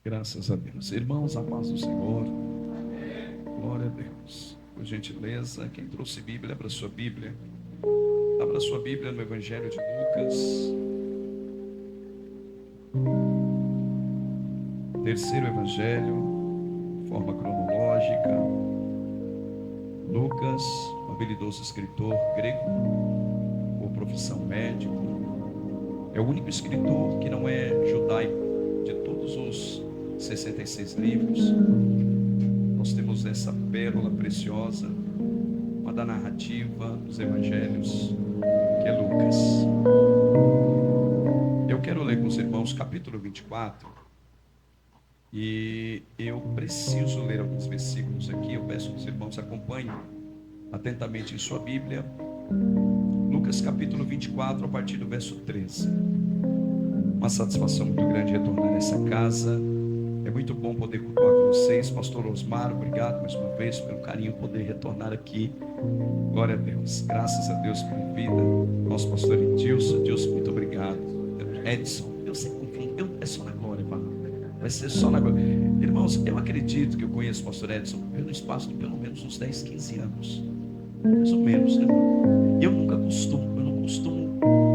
Graças a Deus. Irmãos, a paz do Senhor. Glória a Deus. Por gentileza, quem trouxe Bíblia, abra sua Bíblia. Abra sua Bíblia no Evangelho de Lucas. Terceiro Evangelho, forma cronológica. Lucas, um habilidoso escritor grego, por profissão médico. É o único escritor que não é judaico. De todos os 66 livros, nós temos essa pérola preciosa, uma da narrativa dos evangelhos, que é Lucas. Eu quero ler com os irmãos capítulo 24, e eu preciso ler alguns versículos aqui. Eu peço que os irmãos acompanhem atentamente em sua Bíblia. Lucas capítulo 24, a partir do verso 13. Uma satisfação muito grande retornar a essa casa. É muito bom poder cultuar com vocês. Pastor Osmar, obrigado mais uma vez pelo carinho poder retornar aqui. Glória a Deus. Graças a Deus pela vida. Nosso pastor Edilson. Edilson, muito obrigado. Edson, eu sei com quem. É só na glória, pai. Vai ser só na glória. Irmãos, eu acredito que eu conheço o pastor Edson pelo espaço de pelo menos uns 10, 15 anos. Mais ou menos, né? E eu não costumo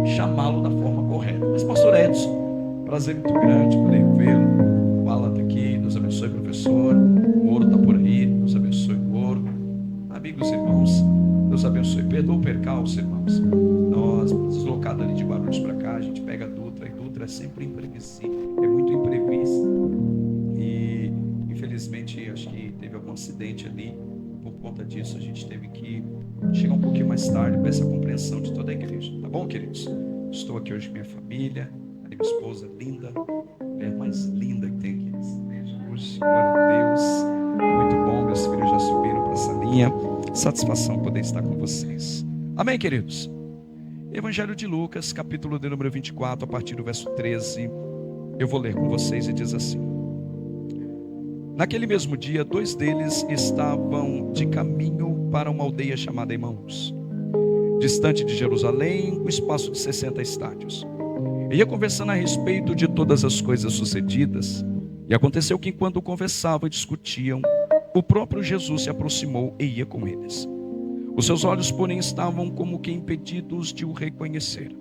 chamá-lo da forma correta. Mas pastor Edson, prazer muito grande poder vê-lo. Fala está aqui, Deus abençoe, professor. O Moro está por aí, Deus abençoe o Moro. Amigos e irmãos, Deus abençoe. Perdoa o percalço, irmãos. Nós, deslocado ali de Guarulhos para cá, a gente pega a Dutra, e Dutra é sempre imprevisível, é muito imprevisto. E infelizmente, acho que teve algum acidente ali. Por conta disso, a gente teve que chegar um pouquinho mais tarde. Peço a compreensão de toda a igreja, tá bom, queridos? Estou aqui hoje com minha família, a minha esposa linda, a mulher mais linda que tem aqui nessa igreja hoje. Glória a Deus. Muito bom, meus filhos já subiram para essa linha. Satisfação poder estar com vocês. Amém, queridos? Evangelho de Lucas, capítulo de número 24, a partir do verso 13. Eu vou ler com vocês e diz assim: Naquele mesmo dia, 2 deles estavam de caminho para uma aldeia chamada Emaús, distante de Jerusalém, o espaço de 60 estádios. Ia conversando a respeito de todas as coisas sucedidas, e aconteceu que enquanto conversavam e discutiam, o próprio Jesus se aproximou e ia com eles. Os seus olhos, porém, estavam como que impedidos de o reconhecer.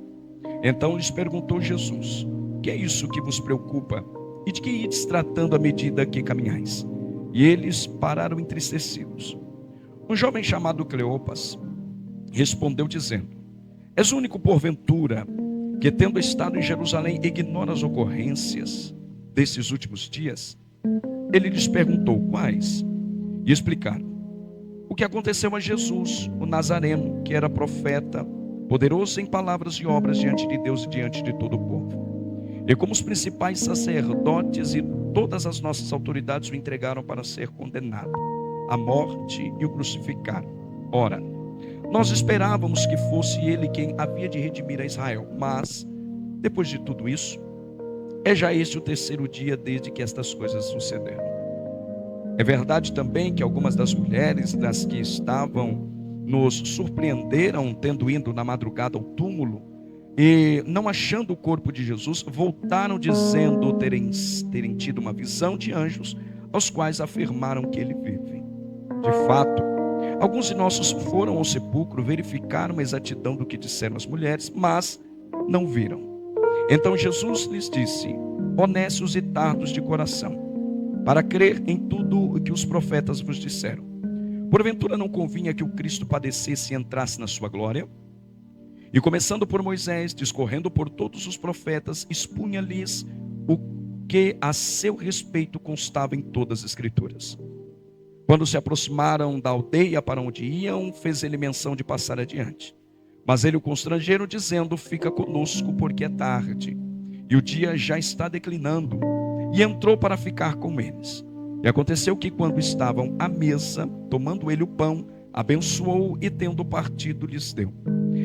Então lhes perguntou Jesus: que é isso que vos preocupa? E de que ides tratando à medida que caminhais? E eles pararam entristecidos. Um jovem chamado Cleopas respondeu dizendo: És o único porventura que, tendo estado em Jerusalém, ignora as ocorrências desses últimos dias? Ele lhes perguntou: quais? E explicaram o que aconteceu a Jesus, o Nazareno, que era profeta, poderoso em palavras e obras diante de Deus e diante de todo o povo. E como os principais sacerdotes e todas as nossas autoridades o entregaram para ser condenado à morte e o crucificaram. Ora, nós esperávamos que fosse ele quem havia de redimir a Israel, mas, depois de tudo isso, é já este o 3º dia desde que estas coisas sucederam. É verdade também que algumas das mulheres das que estavam nos surpreenderam, tendo ido na madrugada ao túmulo, e não achando o corpo de Jesus, voltaram dizendo terem tido uma visão de anjos, aos quais afirmaram que ele vive. De fato, alguns de nossos foram ao sepulcro, verificaram a exatidão do que disseram as mulheres, mas não viram. Então Jesus lhes disse: honestos e tardos de coração, para crer em tudo o que os profetas vos disseram. Porventura não convinha que o Cristo padecesse e entrasse na sua glória? E começando por Moisés, discorrendo por todos os profetas, expunha-lhes o que a seu respeito constava em todas as escrituras. Quando se aproximaram da aldeia para onde iam, fez ele menção de passar adiante. Mas ele o constrangeram, dizendo: fica conosco, porque é tarde, e o dia já está declinando. E entrou para ficar com eles. E aconteceu que, quando estavam à mesa, tomando ele o pão, abençoou e, tendo partido, lhes deu.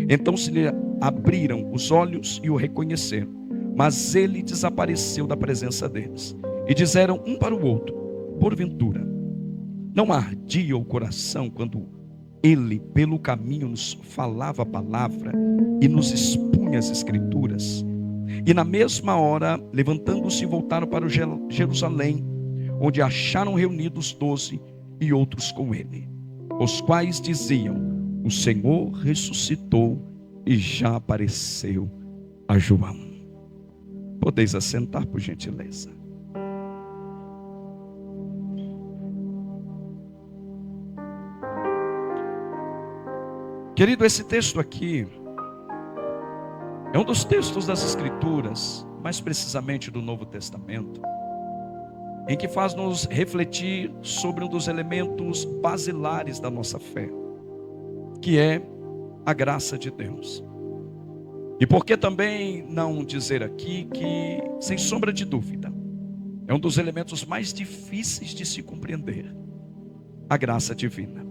Então se lhe abriram os olhos e o reconheceram, mas ele desapareceu da presença deles. E disseram um para o outro: porventura não ardia o coração quando ele pelo caminho nos falava a palavra e nos expunha as escrituras? E na mesma hora, levantando-se, voltaram para Jerusalém, onde acharam reunidos 12 e outros com ele, os quais diziam: o Senhor ressuscitou e já apareceu a João. Podeis assentar, por gentileza. Querido, esse texto aqui é um dos textos das Escrituras, mais precisamente do Novo Testamento, em que faz nos refletir sobre um dos elementos basilares da nossa fé, que é a graça de Deus. E por que também não dizer aqui que, sem sombra de dúvida, é um dos elementos mais difíceis de se compreender, a graça divina.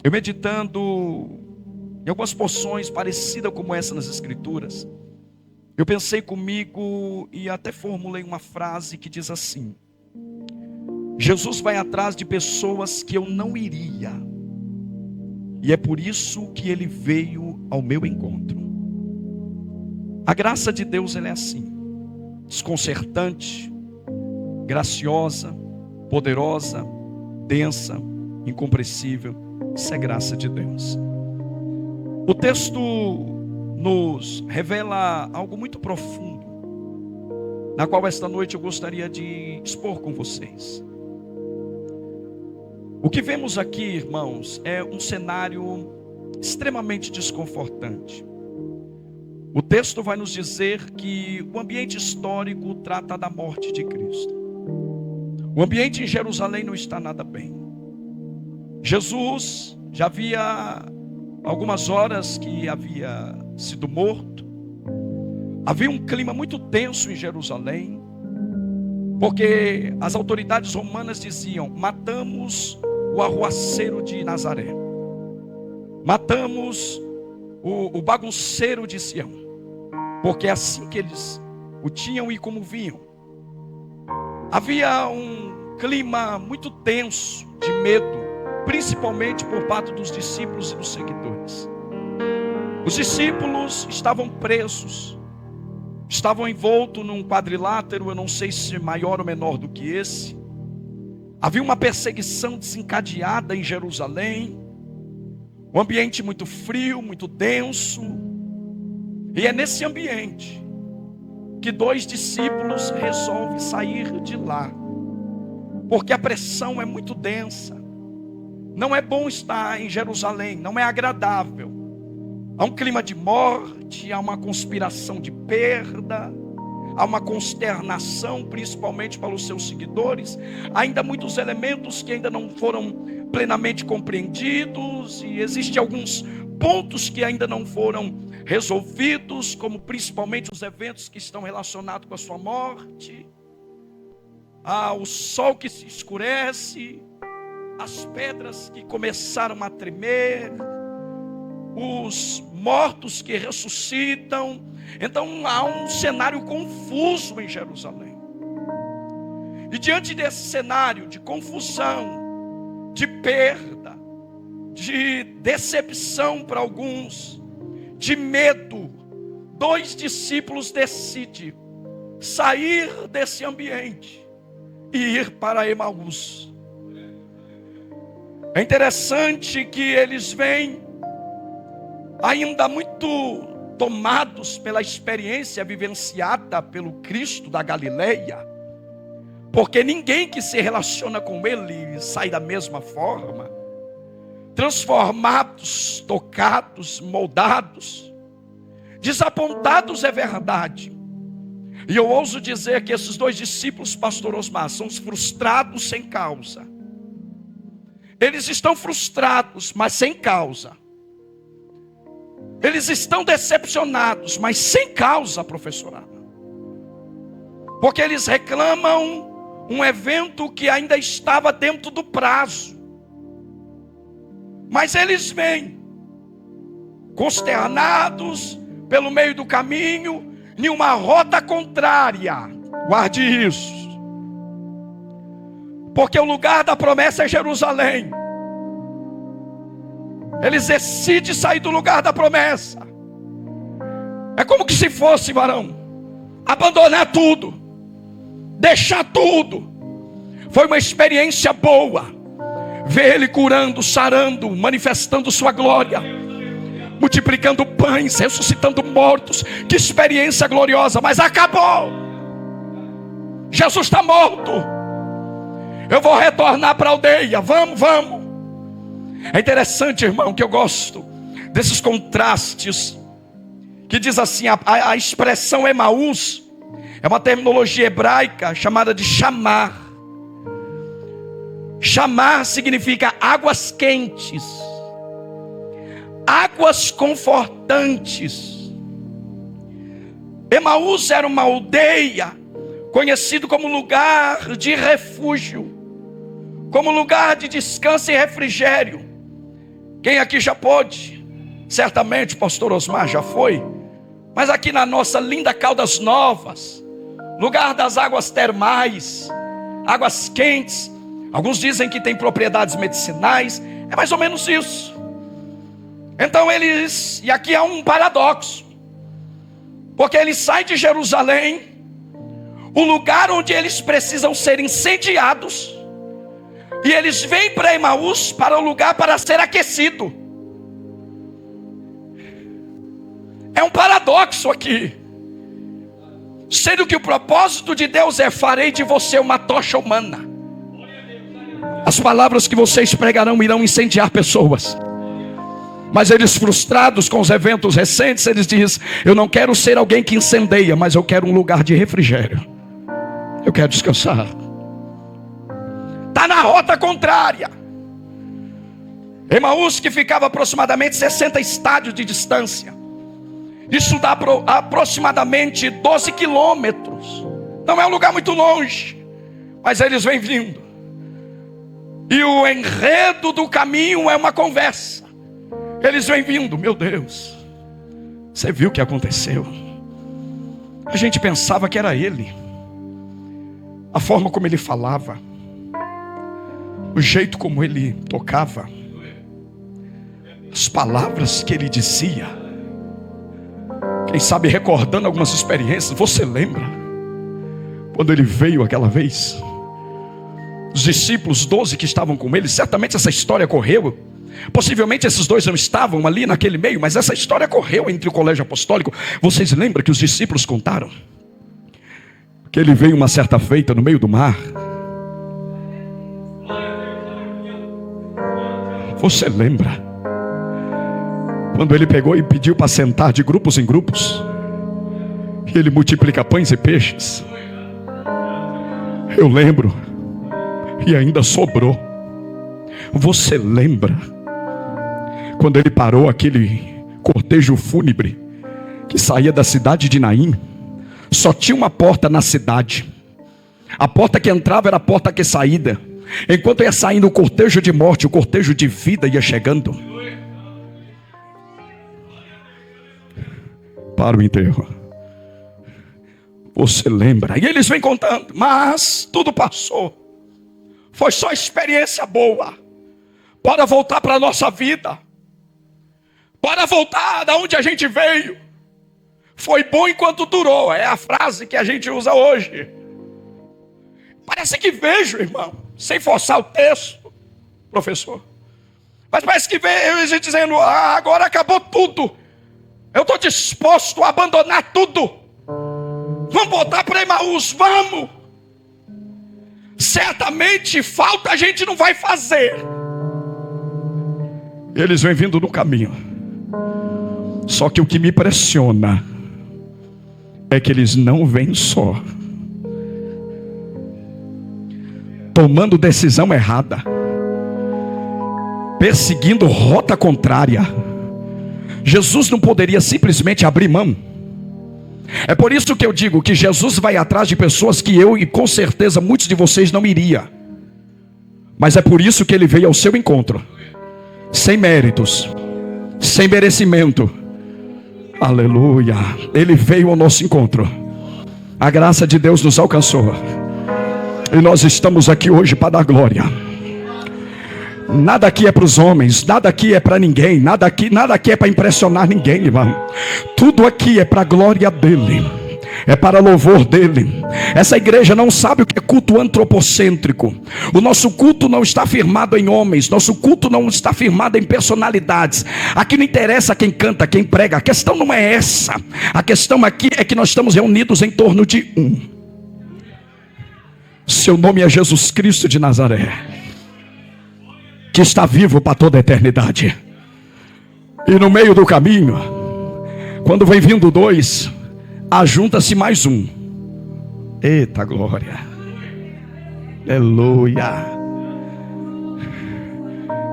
Eu meditando em algumas porções parecidas como essa nas Escrituras, eu pensei comigo e até formulei uma frase que diz assim: Jesus vai atrás de pessoas que eu não iria, e é por isso que ele veio ao meu encontro. A graça de Deus, ela é assim, desconcertante, graciosa, poderosa, densa, incompreensível. Isso é graça de Deus. O texto nos revela algo muito profundo, na qual esta noite eu gostaria de expor com vocês. O que vemos aqui, irmãos, é um cenário extremamente desconfortante. O texto vai nos dizer que o ambiente histórico trata da morte de Cristo. O ambiente em Jerusalém não está nada bem. Jesus já havia algumas horas que havia sido morto. Havia um clima muito tenso em Jerusalém, porque as autoridades romanas diziam: matamos o arruaceiro de Nazaré, matamos o bagunceiro de Sião, porque é assim que eles o tinham e como viam. Havia um clima muito tenso de medo, principalmente por parte dos discípulos e dos seguidores. Os discípulos estavam presos, estavam envoltos num quadrilátero, eu não sei se maior ou menor do que esse. Havia uma perseguição desencadeada em Jerusalém, um ambiente muito frio, muito denso. E é nesse ambiente que 2 discípulos resolvem sair de lá, porque a pressão é muito densa. Não é bom estar em Jerusalém, não é agradável. Há um clima de morte, há uma conspiração de perda, há uma consternação, principalmente para os seus seguidores. Há ainda muitos elementos que ainda não foram plenamente compreendidos, e existem alguns pontos que ainda não foram resolvidos, como principalmente os eventos que estão relacionados com a sua morte. O sol que se escurece, as pedras que começaram a tremer, os mortos que ressuscitam. Então há um cenário confuso em Jerusalém. E diante desse cenário de confusão, de perda, de decepção para alguns, de medo, 2 discípulos decidem sair desse ambiente e ir para Emaús. É interessante que eles vêm ainda muito tomados pela experiência vivenciada pelo Cristo da Galileia, porque ninguém que se relaciona com ele sai da mesma forma. Transformados, tocados, moldados, desapontados é verdade. E eu ouso dizer que esses 2 discípulos, pastor Osmar, são os frustrados sem causa. Eles estão frustrados, mas sem causa. Eles estão decepcionados, mas sem causa, professorada. Porque eles reclamam um evento que ainda estava dentro do prazo. Mas eles vêm consternados pelo meio do caminho, em uma rota contrária. Guarde isso. Porque o lugar da promessa é Jerusalém. Eles decidem sair do lugar da promessa. É como que se fosse, varão, abandonar tudo, deixar tudo. Foi uma experiência boa ver Ele curando, sarando, manifestando sua glória, multiplicando pães, ressuscitando mortos. Que experiência gloriosa, mas acabou. Jesus está morto. Eu vou retornar para a aldeia. Vamos. É interessante, irmão, que eu gosto desses contrastes, que diz assim, a expressão Emaús é uma terminologia hebraica chamada de chamar. Chamar significa águas quentes, águas confortantes. Emaús era uma aldeia conhecido como lugar de refúgio, como lugar de descanso e refrigério. Quem aqui já pôde? Certamente o pastor Osmar já foi. Mas aqui na nossa linda Caldas Novas, lugar das águas termais, águas quentes. Alguns dizem que tem propriedades medicinais. É mais ou menos isso. Então e aqui há um paradoxo, porque eles saem de Jerusalém, o lugar onde eles precisam ser incendiados, e eles vêm para Emaús, para o lugar para ser aquecido. É um paradoxo aqui, sendo que o propósito de Deus é: farei de você uma tocha humana. As palavras que vocês pregarão irão incendiar pessoas. Mas eles, frustrados com os eventos recentes, eles dizem: eu não quero ser alguém que incendeia, mas eu quero um lugar de refrigério. Eu quero descansar. Está na rota contrária. Emaús, que ficava aproximadamente 60 estádios de distância, isso dá aproximadamente 12 quilômetros. Não é um lugar muito longe, mas eles vêm vindo. E o enredo do caminho é uma conversa. Eles vêm vindo. Meu Deus, você viu o que aconteceu? A gente pensava que era ele. A forma como ele falava, o jeito como ele tocava, as palavras que ele dizia. Quem sabe recordando algumas experiências. Você lembra quando ele veio aquela vez? Os discípulos, 12 que estavam com ele, certamente essa história correu. Possivelmente esses dois não estavam ali naquele meio, mas essa história correu entre o colégio apostólico. Vocês lembram que os discípulos contaram que ele veio uma certa feita no meio do mar? Você lembra quando ele pegou e pediu para sentar de grupos em grupos, e ele multiplica pães e peixes? Eu lembro. E ainda sobrou. Você lembra quando ele parou aquele cortejo fúnebre que saía da cidade de Naim? Só tinha uma porta na cidade. A porta que entrava era a porta que saía. Enquanto ia saindo o cortejo de morte, o cortejo de vida ia chegando para o enterro. Você lembra? E eles vêm contando, mas tudo passou. Foi só experiência boa. Bora voltar para a nossa vida. Bora voltar da onde a gente veio. Foi bom enquanto durou. É a frase que a gente usa hoje. Parece que vejo, irmão, sem forçar o texto, professor. Mas parece que vejo a gente dizendo: agora acabou tudo. Eu estou disposto a abandonar tudo. Vamos voltar para Emaús, vamos. Certamente falta a gente não vai fazer. Eles vêm vindo no caminho. Só que o que me impressiona é que eles não vêm só, tomando decisão errada, perseguindo rota contrária. Jesus não poderia simplesmente abrir mão. É por isso que eu digo que Jesus vai atrás de pessoas que eu e com certeza muitos de vocês não iria. Mas é por isso que ele veio ao seu encontro, sem méritos, sem merecimento. Aleluia. Ele veio ao nosso encontro. A graça de Deus nos alcançou. E nós estamos aqui hoje para dar glória. Nada aqui é para os homens, nada aqui é para ninguém, nada aqui é para impressionar ninguém, irmão. Tudo aqui é para a glória dele. é para louvor dele. Essa igreja não sabe o que é culto antropocêntrico. O nosso culto não está firmado em homens, nosso culto não está firmado em personalidades. Aqui não interessa quem canta, quem prega, a questão não é essa. A questão aqui é que nós estamos reunidos em torno de um. Seu nome é Jesus Cristo de Nazaré, que está vivo para toda a eternidade. E no meio do caminho, quando vem vindo dois, ajunta-se mais um. Eita glória, aleluia.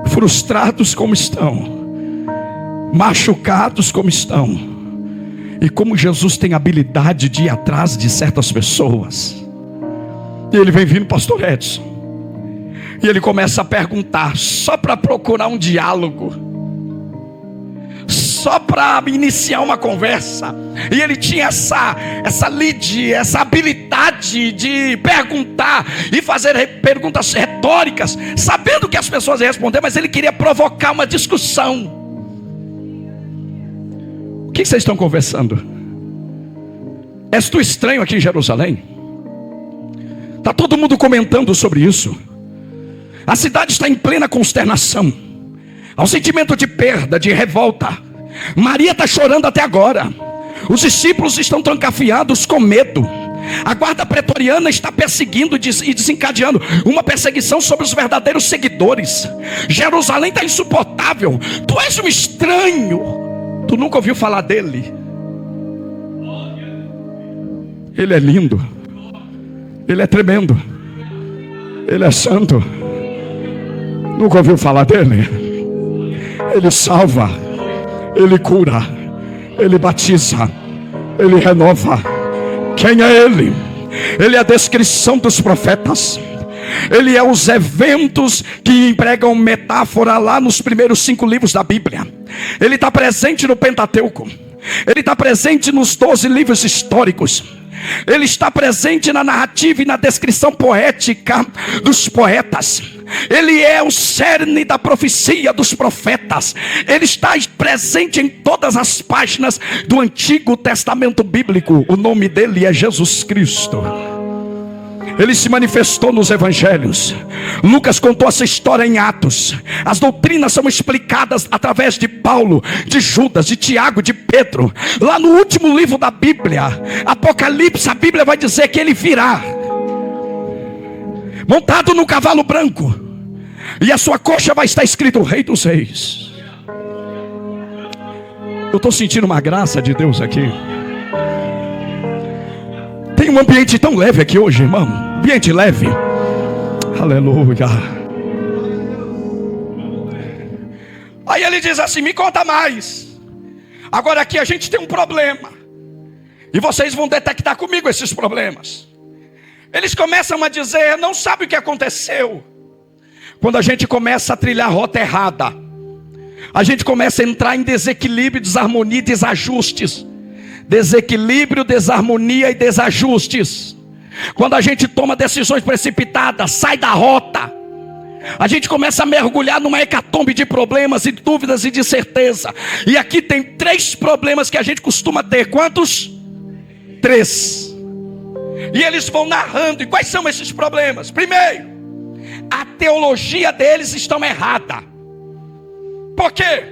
Frustrados como estão, machucados como estão, e como Jesus tem habilidade de ir atrás de certas pessoas. E ele vem vindo, pastor Edson, e ele começa a perguntar, só para procurar um diálogo, só para iniciar uma conversa. E ele tinha essa lead, essa habilidade de perguntar e fazer perguntas retóricas, sabendo que as pessoas iam responder, mas ele queria provocar uma discussão. O que vocês estão conversando? És tu estranho aqui em Jerusalém? Está todo mundo comentando sobre isso. A cidade está em plena consternação. Há um sentimento de perda, de revolta. Maria está chorando até agora. Os discípulos estão trancafiados com medo. A guarda pretoriana está perseguindo e desencadeando uma perseguição sobre os verdadeiros seguidores. Jerusalém está insuportável. Tu és um estranho. Tu nunca ouviu falar dele. Ele é lindo. Ele é tremendo. Ele é santo. Nunca ouviu falar dele? Ele salva. Ele cura. Ele batiza. Ele renova. Quem é ele? Ele é a descrição dos profetas. Ele é os eventos que empregam metáfora lá nos primeiros 5 livros da Bíblia. Ele está presente no Pentateuco. Ele está presente nos 12 livros históricos. Ele está presente na narrativa e na descrição poética dos poetas. Ele é o cerne da profecia dos profetas. Ele está presente em todas as páginas do Antigo Testamento bíblico. O nome dele é Jesus Cristo. Ele se manifestou nos evangelhos. Lucas contou essa história em Atos. As doutrinas são explicadas através de Paulo, de Judas, de Tiago, de Pedro. Lá no último livro da Bíblia, Apocalipse, a Bíblia vai dizer que ele virá montado no cavalo branco, e a sua coxa vai estar escrito o Rei dos Reis. Eu estou sentindo uma graça de Deus aqui. Tem um ambiente tão leve aqui hoje, irmão. Ambiente leve. Aleluia. Aí ele diz assim: me conta mais. Agora aqui a gente tem um problema, e vocês vão detectar comigo esses problemas. Eles começam a dizer: não sabe o que aconteceu. Quando a gente começa a trilhar a rota errada, a gente começa a entrar em desequilíbrio, desarmonia e desajustes. Desequilíbrio, desarmonia e desajustes. Quando a gente toma decisões precipitadas, sai da rota, a gente começa a mergulhar numa hecatombe de problemas e dúvidas e de certeza. E aqui tem 3 problemas que a gente costuma ter. Quantos? 3. E eles vão narrando. E quais são esses problemas? Primeiro, a teologia deles está errada. Por quê?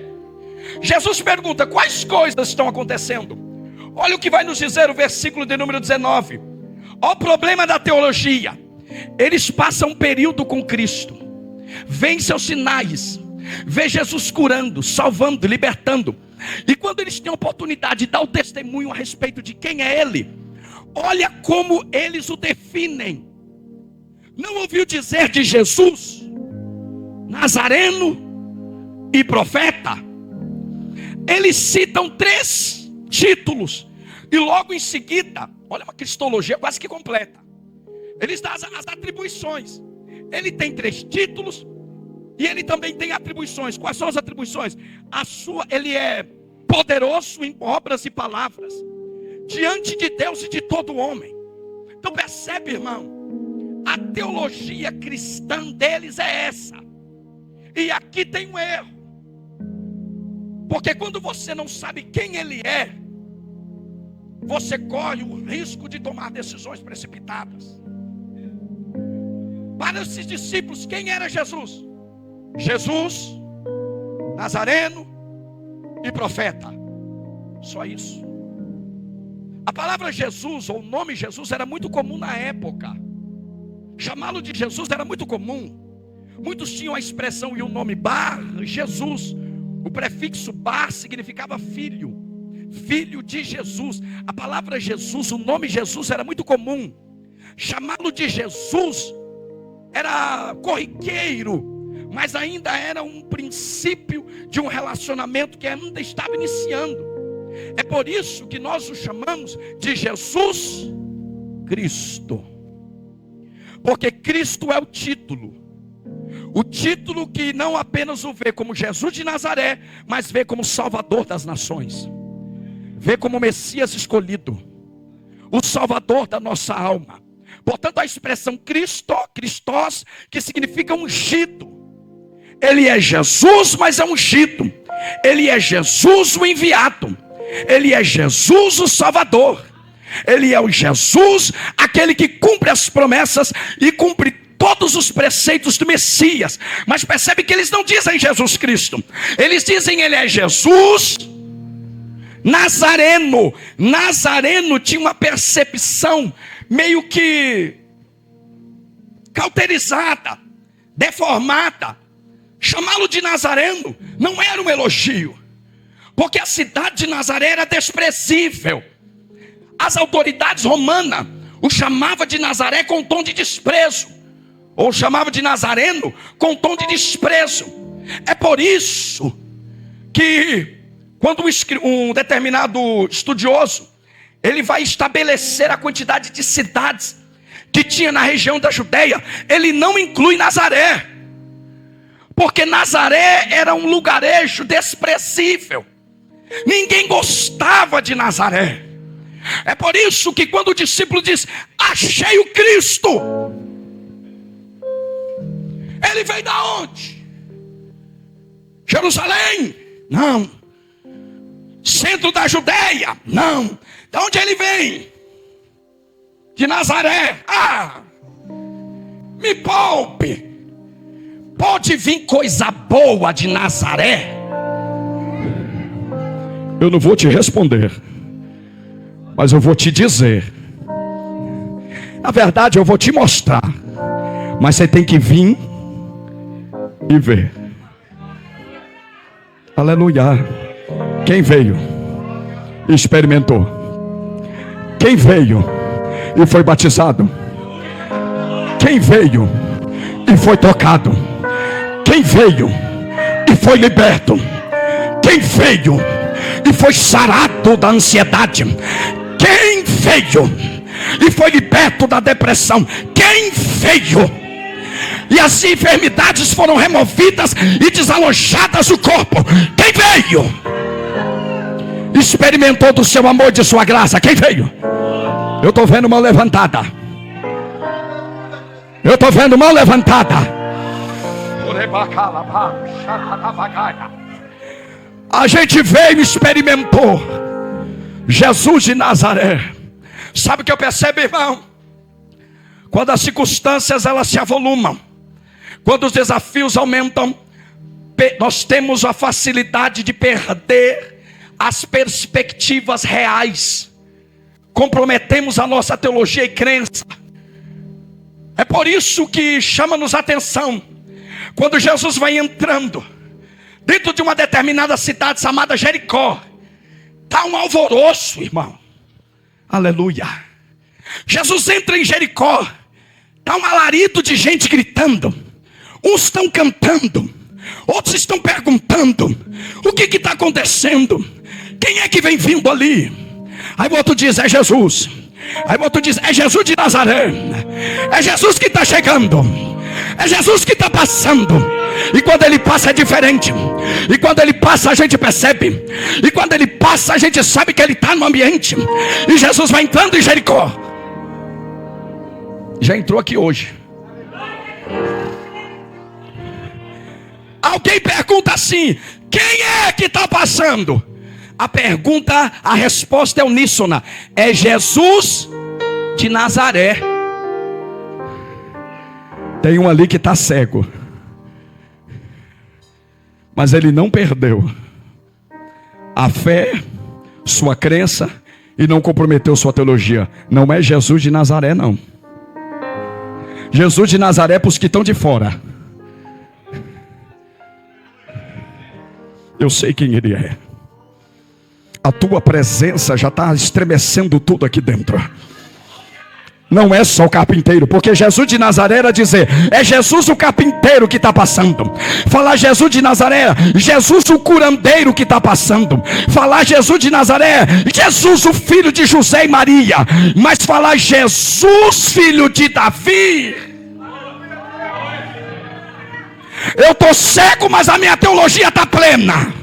Jesus pergunta: quais coisas estão acontecendo? Olha o que vai nos dizer o versículo de número 19. Olha o problema da teologia. Eles passam um período com Cristo, veem seus sinais, vê Jesus curando, salvando, libertando. E quando eles têm a oportunidade de dar o testemunho a respeito de quem é Ele, olha como eles o definem. Não ouviu dizer de Jesus, Nazareno e profeta? Eles citam 3 títulos, e logo em seguida, olha uma cristologia quase que completa. Eles dão as atribuições. Ele tem 3 títulos, e ele também tem atribuições. Quais são as atribuições? Ele é poderoso em obras e palavras, diante de Deus e de todo homem. Então percebe, irmão, a teologia cristã deles é essa. E aqui tem um erro. Porque quando você não sabe quem Ele é, você corre o risco de tomar decisões precipitadas. Para esses discípulos, quem era Jesus? Jesus, Nazareno e profeta. Só isso. A palavra Jesus, ou o nome Jesus, era muito comum na época. Chamá-lo de Jesus era muito comum. Muitos tinham a expressão e o nome Bar Jesus. O prefixo Bar significava filho, filho de Jesus. A palavra Jesus, o nome Jesus era muito comum. Chamá-lo de Jesus era corriqueiro, mas ainda era um princípio de um relacionamento que ainda estava iniciando. É por isso que nós o chamamos de Jesus Cristo, porque Cristo é o título que não apenas o vê como Jesus de Nazaré, mas vê como Salvador das nações, vê como Messias escolhido, o Salvador da nossa alma. Portanto, a expressão Cristo, Christos, que significa ungido. Ele é Jesus, mas é ungido. Ele é Jesus o enviado. Ele é Jesus o Salvador. Ele é o Jesus, aquele que cumpre as promessas e cumpre todos os preceitos do Messias. Mas percebe que eles não dizem Jesus Cristo. Eles dizem ele é Jesus Nazareno. Nazareno tinha uma percepção meio que cauterizada, deformada. Chamá-lo de Nazareno não era um elogio, porque a cidade de Nazaré era desprezível. As autoridades romanas o chamavam de Nazaré com tom de desprezo, ou chamavam de Nazareno com tom de desprezo. É por isso que quando um determinado estudioso ele vai estabelecer a quantidade de cidades que tinha na região da Judeia, ele não inclui Nazaré, porque Nazaré era um lugarejo desprezível. Ninguém gostava de Nazaré. É por isso que quando o discípulo diz, achei o Cristo, ele veio da onde? Jerusalém? Não. Centro da Judeia? Não. De onde ele vem? De Nazaré. Me poupe. Pode vir coisa boa de Nazaré? Eu não vou te responder, mas eu vou te dizer. Na verdade eu vou te mostrar, mas você tem que vir e ver. Aleluia. Quem veio e experimentou? Quem veio e foi batizado? Quem veio e foi tocado? Quem veio e foi liberto? Quem veio e foi sarado da ansiedade? Quem veio e foi liberto da depressão? Quem veio e as enfermidades foram removidas e desalojadas do corpo? Quem veio? Experimentou do seu amor e de sua graça? Quem veio? Eu estou vendo mão levantada. Eu estou vendo mão levantada. A gente veio e experimentou Jesus de Nazaré. Sabe o que eu percebo, irmão? Quando as circunstâncias elas se avolumam, quando os desafios aumentam, nós temos a facilidade de perder as perspectivas reais, comprometemos a nossa teologia e crença. É por isso que chama-nos a atenção quando Jesus vai entrando dentro de uma determinada cidade chamada Jericó. Está um alvoroço, irmão. Aleluia. Jesus entra em Jericó, está um alarido de gente gritando. Uns estão cantando, outros estão perguntando: o que está acontecendo? Quem é que vem vindo ali? Aí o outro diz: é Jesus. Aí o outro diz: é Jesus de Nazaré. É Jesus que está chegando. É Jesus que está passando. E quando ele passa é diferente. E quando ele passa a gente percebe. E quando ele passa a gente sabe que ele está no ambiente. E Jesus vai entrando em Jericó. Já entrou aqui hoje. Alguém pergunta assim: quem é que está passando? A pergunta, a resposta é uníssona. É Jesus de Nazaré. Tem um ali que está cego, mas ele não perdeu a fé, sua crença, e não comprometeu sua teologia. Não é Jesus de Nazaré, não. Jesus de Nazaré é para os que estão de fora. Eu sei quem ele é. A tua presença já está estremecendo tudo aqui dentro. Não é só o carpinteiro, porque Jesus de Nazaré era dizer, é Jesus o carpinteiro que está passando. Falar Jesus de Nazaré, Jesus o curandeiro que está passando. Falar Jesus de Nazaré, Jesus o filho de José e Maria. Mas falar Jesus filho de Davi. Eu estou cego, mas a minha teologia está plena.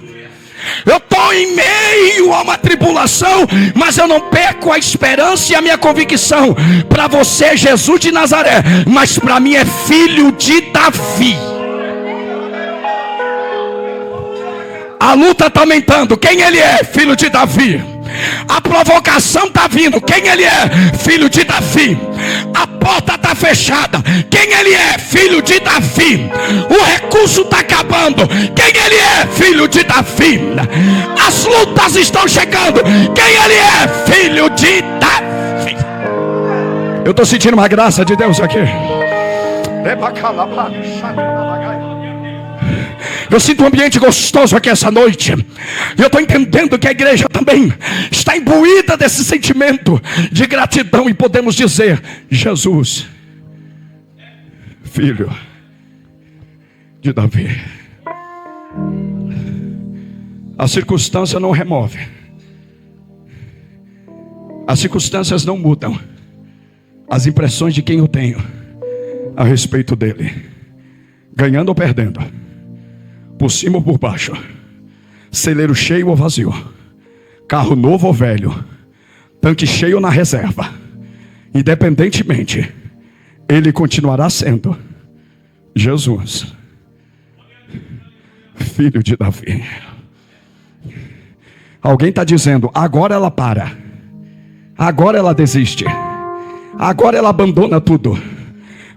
Eu estou em meio a uma tribulação, mas eu não perco a esperança e a minha convicção. Para você é Jesus de Nazaré, mas para mim é filho de Davi. A luta está aumentando. Quem ele é? Filho de Davi. A provocação está vindo. Quem ele é? Filho de Davi. A porta está fechada. Quem ele é? Filho de Davi. O recurso está acabando. Quem ele é? Filho de Davi. As lutas estão chegando. Quem ele é? Filho de Davi. Eu estou sentindo uma graça de Deus aqui. Eu sinto um ambiente gostoso aqui essa noite. E eu estou entendendo que a igreja também está imbuída desse sentimento de gratidão. E podemos dizer, Jesus, filho de Davi. A circunstância não remove. As circunstâncias não mudam as impressões de quem eu tenho a respeito dele. Ganhando ou perdendo, por cima ou por baixo, celeiro cheio ou vazio, carro novo ou velho, tanque cheio na reserva, independentemente, ele continuará sendo Jesus, filho de Davi. Alguém está dizendo, agora ela para, agora ela desiste, agora ela abandona tudo.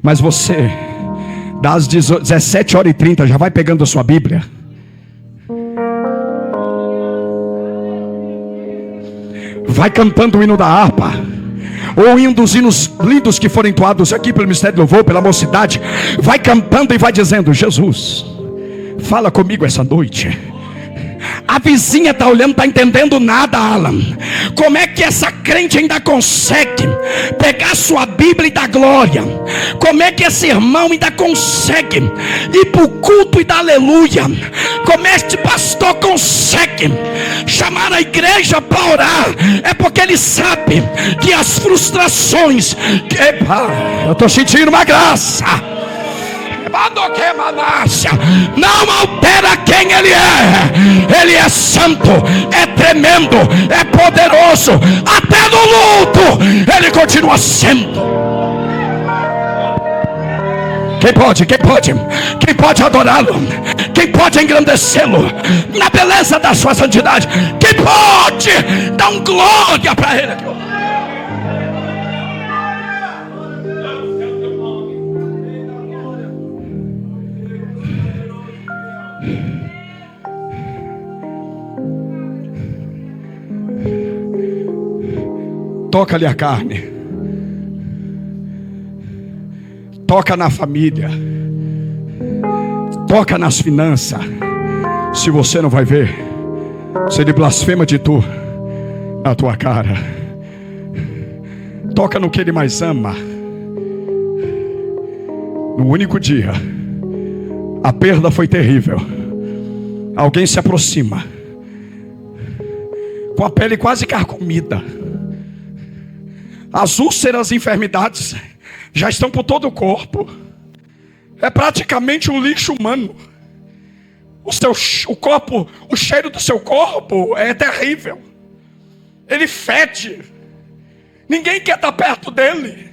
Mas você, das 17h30, já vai pegando a sua Bíblia. Vai cantando o hino da harpa, ou um dos hinos lindos que foram entoados aqui pelo Ministério do Louvor, pela mocidade. Vai cantando e vai dizendo, Jesus, fala comigo essa noite. A vizinha está olhando, está entendendo nada, Alan. Como é que essa crente ainda consegue pegar sua Bíblia e dar glória? Como é que esse irmão ainda consegue ir para o culto e dar aleluia? Como este pastor consegue chamar a igreja para orar? É porque ele sabe que as frustrações... eu estou sentindo uma graça. Não altera quem ele é. Ele é santo, é tremendo, é poderoso. Até no luto ele continua sendo. Quem pode? Quem pode? Quem pode adorá-lo? Quem pode engrandecê-lo na beleza da sua santidade? Quem pode dar um glória para ele? Toca-lhe a carne, toca na família, toca nas finanças. Se você não vai ver, se ele blasfema de tu na tua cara, toca no que ele mais ama. No único dia, a perda foi terrível. Alguém se aproxima com a pele quase carcomida. As úlceras e enfermidades já estão por todo o corpo. É praticamente um lixo humano. O corpo, o cheiro do seu corpo é terrível. Ele fede. Ninguém quer estar perto dele.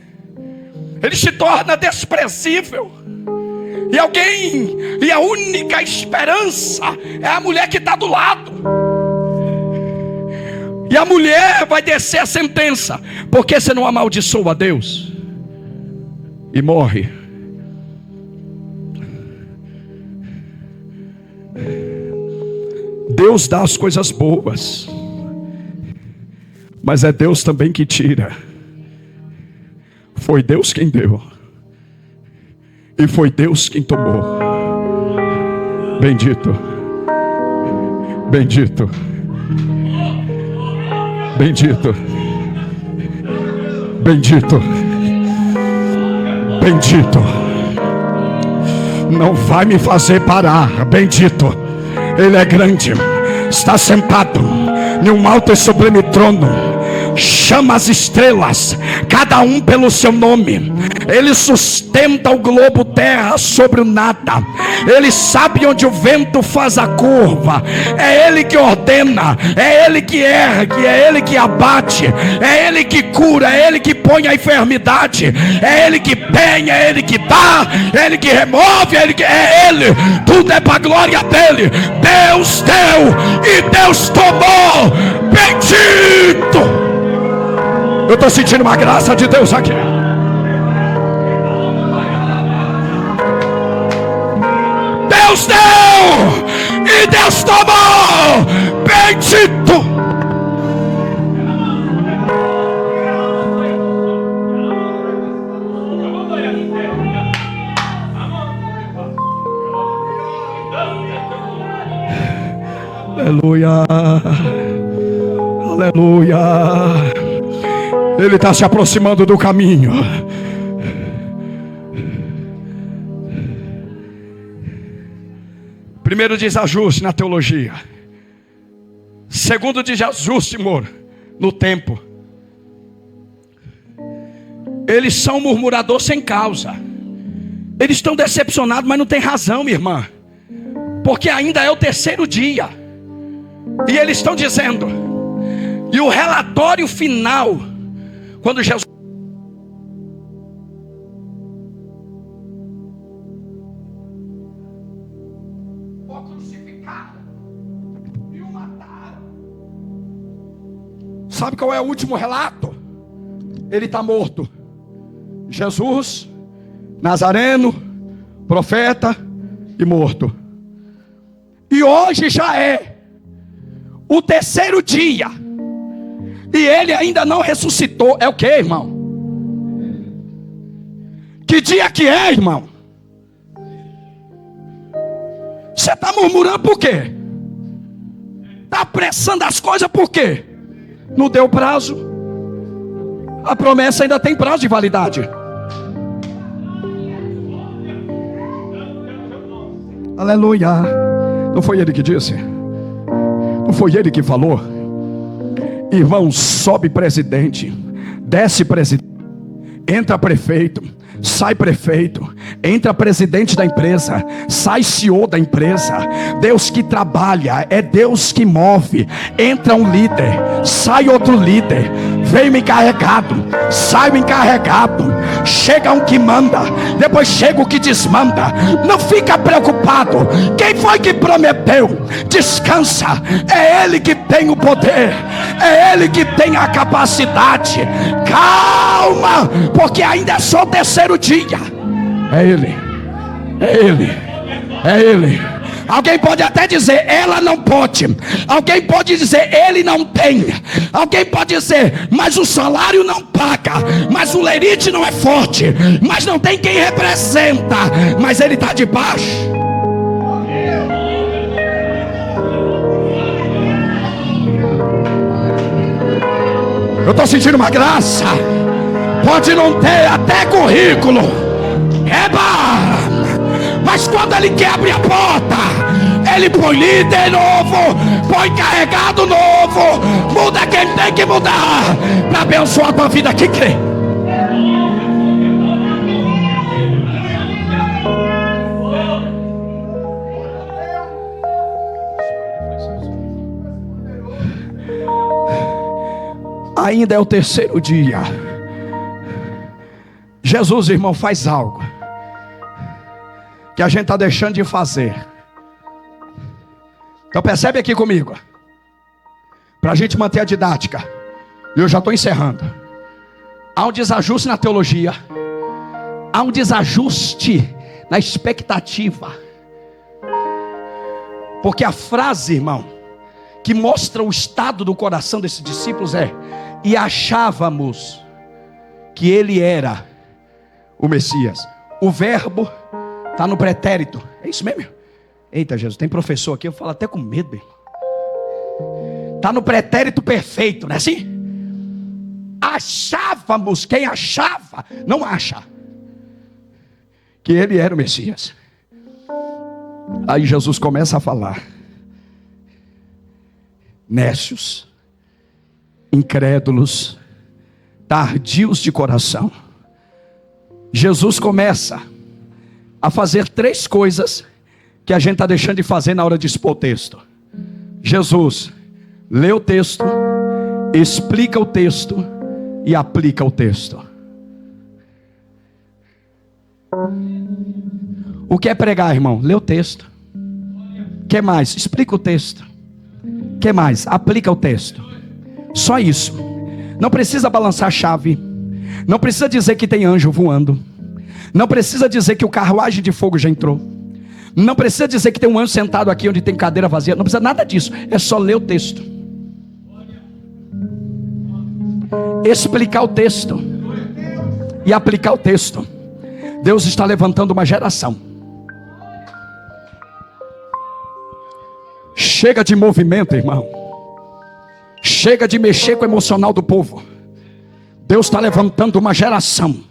Ele se torna desprezível. E a única esperança é a mulher que está do lado. E a mulher vai descer a sentença: por que você não amaldiçoa a Deus? E morre. Deus dá as coisas boas, mas é Deus também que tira. Foi Deus quem deu, e foi Deus quem tomou. Bendito, bendito, bendito, bendito, bendito. Não vai me fazer parar. Bendito. Ele é grande, está sentado em um alto e sublime trono, chama as estrelas, cada um pelo seu nome. Ele sustenta o globo terra sobre o nada. Ele sabe onde o vento faz a curva. É Ele que ordena, é Ele que ergue, é Ele que abate, é Ele que cura, é Ele que põe a enfermidade, é Ele que penha, é Ele que dá, é Ele que remove, é Ele. Tudo é para a glória dele. Deus deu e Deus tomou. Bendito. Eu estou sentindo uma graça de Deus aqui. Deus deu e Deus tomou. Bendito. Aleluia. Aleluia. Ele está se aproximando do caminho. Primeiro desajuste na teologia. Segundo desajuste, amor, no tempo. Eles são murmuradores sem causa. Eles estão decepcionados, mas não tem razão, minha irmã. Porque ainda é o terceiro dia. E eles estão dizendo. E o relatório final, quando Jesus foi crucificado e o mataram. Sabe qual é o último relato? Ele está morto. Jesus, Nazareno, profeta e morto. E hoje já é o terceiro dia. E ele ainda não ressuscitou. É o que, irmão? Que dia que é, irmão? Você está murmurando por quê? Está apressando as coisas por quê? Não deu prazo. A promessa ainda tem prazo de validade. Aleluia. Não foi ele que disse? Não foi ele que falou? Irmão, sobe presidente, desce presidente, entra prefeito, sai prefeito, entra presidente da empresa, sai CEO da empresa. Deus que trabalha, é Deus que move. Entra um líder, sai outro líder, vem um encarregado, sai um encarregado, chega um que manda, depois chega o que desmanda. Não fica preocupado. Quem foi que prometeu? Descansa. É Ele que tem o poder, é Ele que tem a capacidade. Calma, porque ainda é só o terceiro dia. É Ele, é Ele, é Ele. Alguém pode até dizer, ela não pode. Alguém pode dizer, ele não tem. Alguém pode dizer, mas o salário não paga, mas o lerite não é forte, mas não tem quem representa. Mas ele está debaixo. Eu estou sentindo uma graça. Pode não ter até currículo, mas quando ele quer abrir a porta, ele põe líder novo, põe carregado novo, muda quem tem que mudar, para abençoar a tua vida. Quem crê? Ainda é o terceiro dia. Jesus, irmão, faz algo que a gente está deixando de fazer. Então percebe aqui comigo. para a gente manter a didática, e eu já estou encerrando. Há um desajuste na teologia, há um desajuste na expectativa, porque a frase, irmão, que mostra o estado do coração desses discípulos é: e achávamos que ele era o Messias. O verbo está no pretérito. É isso mesmo? Eita Jesus, tem professor aqui, eu falo até com medo, bem. Está no pretérito perfeito, não é assim? Achávamos, quem achava, não acha, que ele era o Messias. Aí Jesus começa a falar: nécios, incrédulos, tardios de coração. Jesus começa a fazer 3 coisas que a gente está deixando de fazer na hora de expor o texto. Jesus lê o texto, explica o texto e aplica o texto. O que é pregar, irmão? Lê o texto. O que mais? Explica o texto. O que mais? Aplica o texto. Só isso. Não precisa balançar a chave. Não precisa dizer que tem anjo voando. Não precisa dizer que o carruagem de fogo já entrou. Não precisa dizer que tem um anjo sentado aqui onde tem cadeira vazia. Não precisa nada disso. É só ler o texto, explicar o texto e aplicar o texto. Deus está levantando uma geração. Chega de movimento, irmão. Chega de mexer com o emocional do povo. Deus está levantando uma geração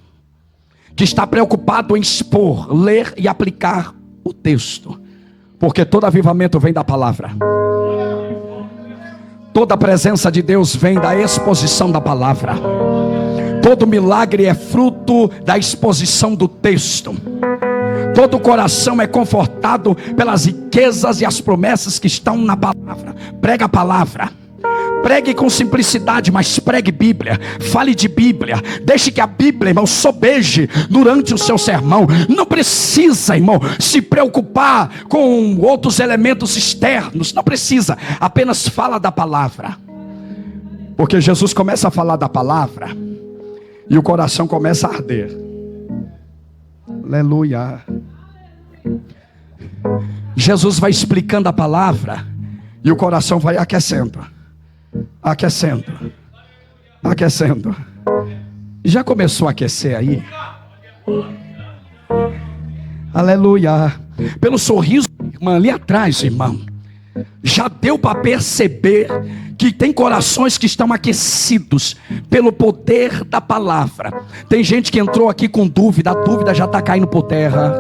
que está preocupado em expor, ler e aplicar o texto. Porque todo avivamento vem da palavra. Toda a presença de Deus vem da exposição da palavra. Todo milagre é fruto da exposição do texto. Todo coração é confortado pelas riquezas e as promessas que estão na palavra. Prega a palavra. Pregue com simplicidade, mas pregue Bíblia. Fale de Bíblia. Deixe que a Bíblia, irmão, sobeje durante o seu sermão. Não precisa, irmão, se preocupar com outros elementos externos. Não precisa. Apenas fala da palavra. Porque Jesus começa a falar da palavra e o coração começa a arder. Aleluia. Jesus vai explicando a palavra e o coração vai aquecendo. Aquecendo. Aquecendo. Já começou a aquecer aí? Aleluia. Pelo sorriso, irmã, ali atrás, irmão, já deu para perceber que tem corações que estão aquecidos pelo poder da palavra. Tem gente que entrou aqui com dúvida, a dúvida já está caindo por terra.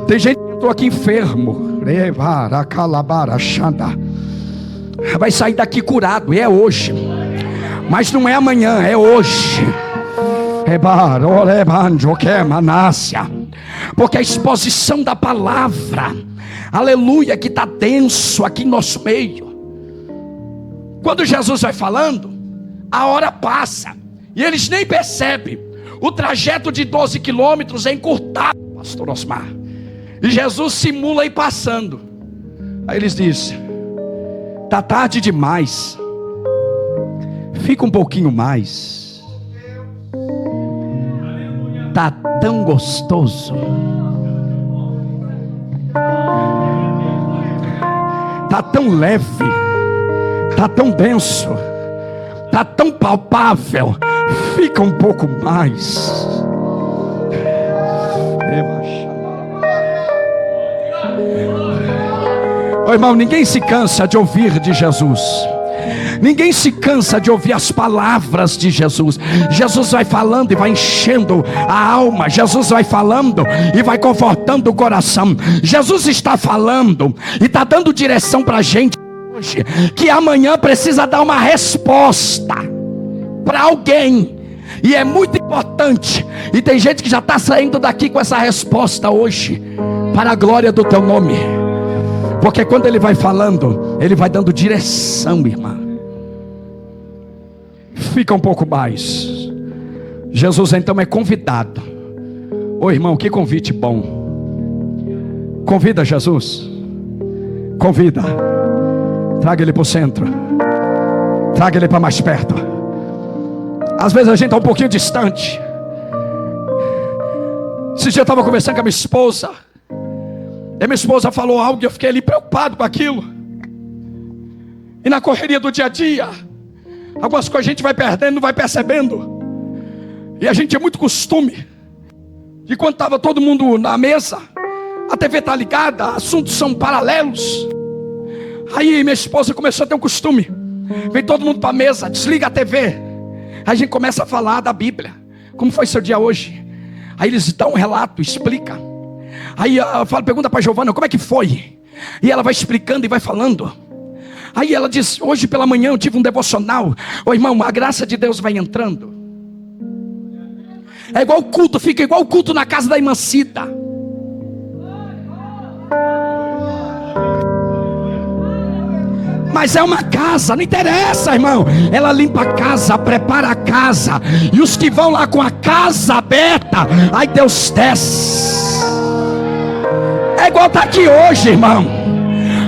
Tem gente que entrou aqui enfermo. Vai sair daqui curado, e é hoje. Mas não é amanhã, é hoje. Porque a exposição da palavra, aleluia, que está denso aqui em nosso meio. Quando Jesus vai falando, a hora passa e eles nem percebem. O trajeto de 12 quilômetros é encurtado, pastor Osmar. E Jesus simula ir passando. Aí eles dizem: está tarde demais, fica um pouquinho mais. Está tão gostoso, está tão leve, está tão denso, está tão palpável. Fica um pouco mais. Oh, irmão, ninguém se cansa de ouvir de Jesus. Ninguém se cansa de ouvir as palavras de Jesus. Jesus vai falando e vai enchendo a alma. Jesus vai falando e vai confortando o coração. Jesus está falando e está dando direção para a gente hoje, que amanhã precisa dar uma resposta para alguém. E é muito importante. E tem gente que já está saindo daqui com essa resposta hoje, para a glória do teu nome. Porque quando ele vai falando, ele vai dando direção, irmã. Fica um pouco mais. Jesus então é convidado. Ô irmão, que convite bom. Convida Jesus. Convida. Traga ele para o centro. Traga ele para mais perto. Às vezes a gente está um pouquinho distante. Esse dia eu estava conversando com a minha esposa. E a minha esposa falou algo e eu fiquei ali preocupado com aquilo. E na correria do dia a dia, algumas coisas a gente vai perdendo, não vai percebendo. E a gente tinha muito costume de quando estava todo mundo na mesa, a TV está ligada, assuntos são paralelos. Aí minha esposa começou a ter um costume. Vem todo mundo para a mesa, desliga a TV. Aí a gente começa a falar da Bíblia. Como foi seu dia hoje? Aí eles dão um relato, explica. Aí eu falo, pergunta para a Giovana, como é que foi? E ela vai explicando e vai falando. Aí ela diz, hoje pela manhã eu tive um devocional. Ô irmão, a graça de Deus vai entrando. É igual o culto, fica igual o culto na casa da irmã Cida. Mas é uma casa, não interessa, irmão. Ela limpa a casa, prepara a casa. E os que vão lá com a casa aberta, aí Deus desce. É igual está aqui hoje, irmão.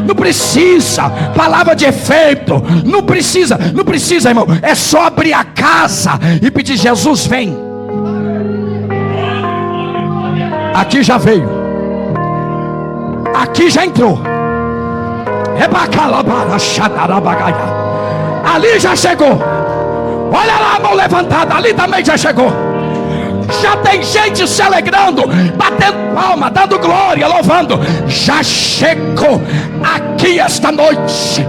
Não precisa palavra de efeito. Não precisa, irmão. É só abrir a casa e pedir, Jesus, vem. Aqui já veio. Aqui já entrou. Ali já chegou. Olha lá a mão levantada. Ali também já chegou. Já tem gente se alegrando, batendo palma, dando glória, louvando. Já chegou aqui esta noite.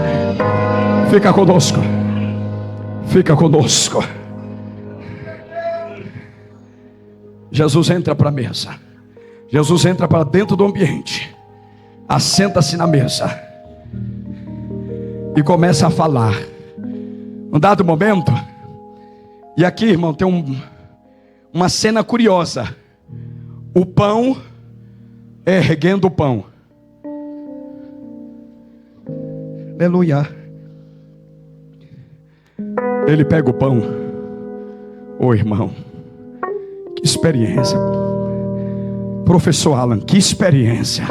Fica conosco. Fica conosco. Jesus entra para a mesa. Jesus entra para dentro do ambiente. Assenta-se na mesa e começa a falar. Um dado momento, e aqui, irmão, tem uma cena curiosa. O pão, erguendo o pão. Aleluia. Ele pega o pão. Ô irmão, que experiência. Professor Alan, que experiência.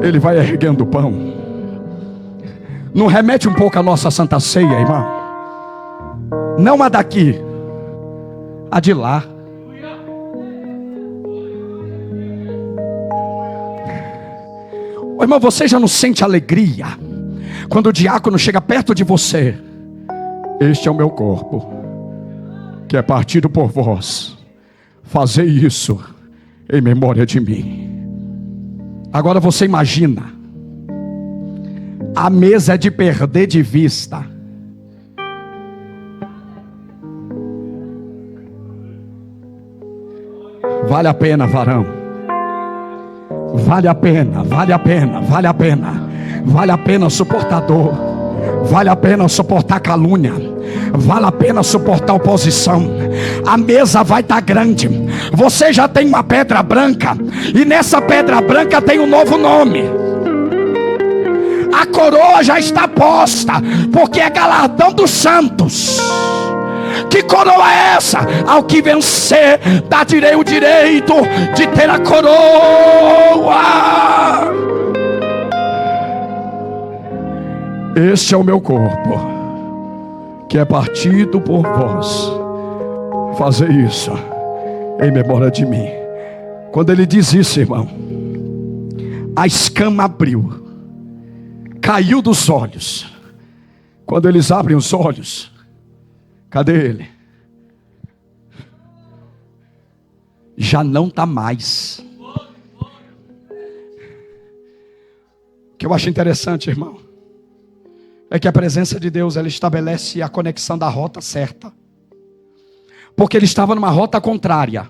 Ele vai erguendo o pão. Não remete um pouco a nossa Santa Ceia, irmão? Não a daqui, a de lá. Ô, irmão, você já não sente alegria quando o diácono chega perto de você? Este é o meu corpo, que é partido por vós. Fazei isso em memória de mim. Agora você imagina, a mesa é de perder de vista. Vale a pena, varão. Vale a pena, vale a pena, vale a pena. Vale a pena suportar dor. Vale a pena suportar calúnia. Vale a pena suportar oposição. A mesa vai estar grande. Você já tem uma pedra branca. E nessa pedra branca tem um novo nome. A coroa já está posta, porque é galardão dos santos. Que coroa é essa? Ao que vencer, darei o direito de ter a coroa. Este é o meu corpo, que é partido por vós. Fazer isso em memória de mim. Quando ele diz isso, irmão, a escama abriu, caiu dos olhos. Quando eles abrem os olhos, cadê ele? Já não está mais. O que eu acho interessante, irmão, é que a presença de Deus, ela estabelece a conexão da rota certa. Porque ele estava numa rota contrária.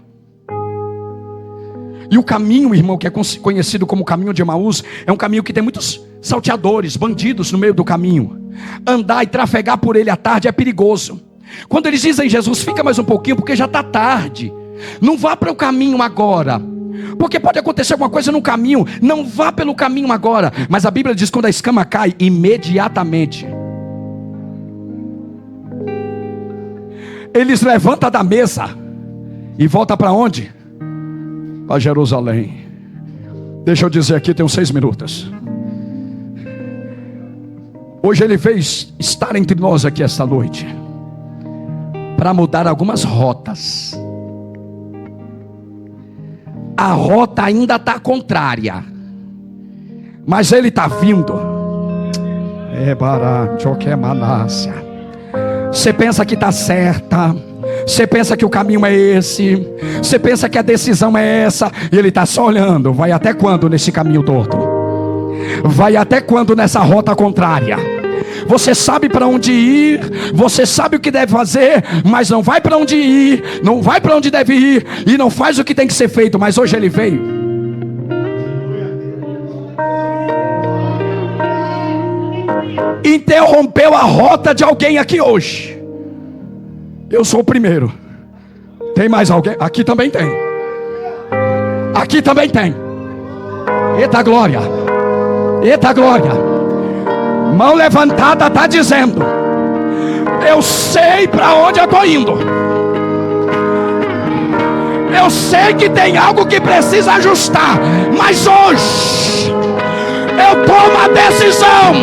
E o caminho, irmão, que é conhecido como caminho de Emaús, é um caminho que tem muitos salteadores, bandidos no meio do caminho. Andar e trafegar por ele à tarde é perigoso. Quando eles dizem, Jesus, fica mais um pouquinho, porque já está tarde. Não vá para o caminho agora, porque pode acontecer alguma coisa no caminho. Não vá pelo caminho agora. Mas a Bíblia diz, quando a escama cai, imediatamente eles levantam da mesa e voltam para onde? Para Jerusalém. Deixa eu dizer aqui, tenho 6 minutos. Hoje Ele fez estar entre nós aqui esta noite para mudar algumas rotas. A rota ainda está contrária, mas Ele está vindo. Você pensa que está certa, você pensa que o caminho é esse, você pensa que a decisão é essa, e Ele está só olhando. Vai até quando nesse caminho torto? Vai até quando nessa rota contrária? Você sabe para onde ir, você sabe o que deve fazer, mas não vai para onde ir, não vai para onde deve ir, e não faz o que tem que ser feito. Mas hoje Ele veio. Interrompeu a rota de alguém aqui hoje. Eu sou o primeiro. Tem mais alguém? Aqui também tem. Aqui também tem. Eita glória. Eita glória. Mão levantada está dizendo: eu sei para onde eu estou indo. Eu sei que tem algo que precisa ajustar, mas hoje eu tomo a decisão.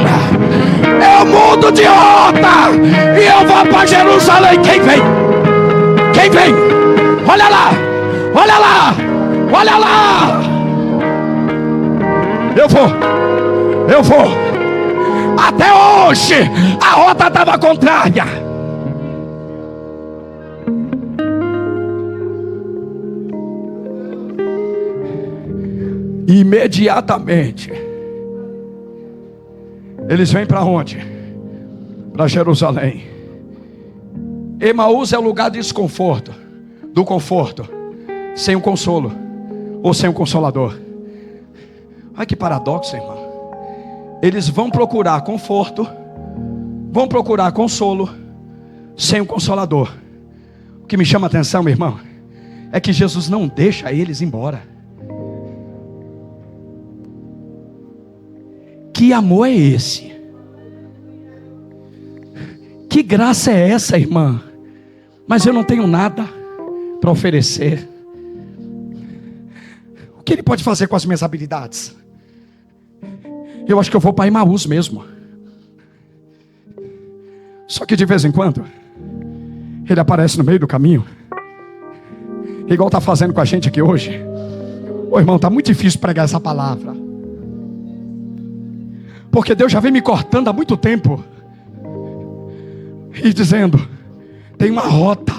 Eu mudo de rota e eu vou para Jerusalém. Quem vem? Quem vem? Olha lá, olha lá, olha lá. Eu vou. Até hoje a rota estava contrária. Imediatamente eles vêm para onde? Para Jerusalém. Emaús é o lugar de desconforto, do conforto, sem o consolo, ou sem o consolador. Olha que paradoxo, irmão. Eles vão procurar conforto, vão procurar consolo, sem o consolador. O que me chama a atenção, meu irmão, é que Jesus não deixa eles embora. Que amor é esse? Que graça é essa, irmã? Mas eu não tenho nada para oferecer. O que Ele pode fazer com as minhas habilidades? Eu acho que eu vou para Emaús mesmo. Só que de vez em quando Ele aparece no meio do caminho, igual está fazendo com a gente aqui hoje. Ô irmão, está muito difícil pregar essa palavra, porque Deus já vem me cortando há muito tempo e dizendo: tem uma rota,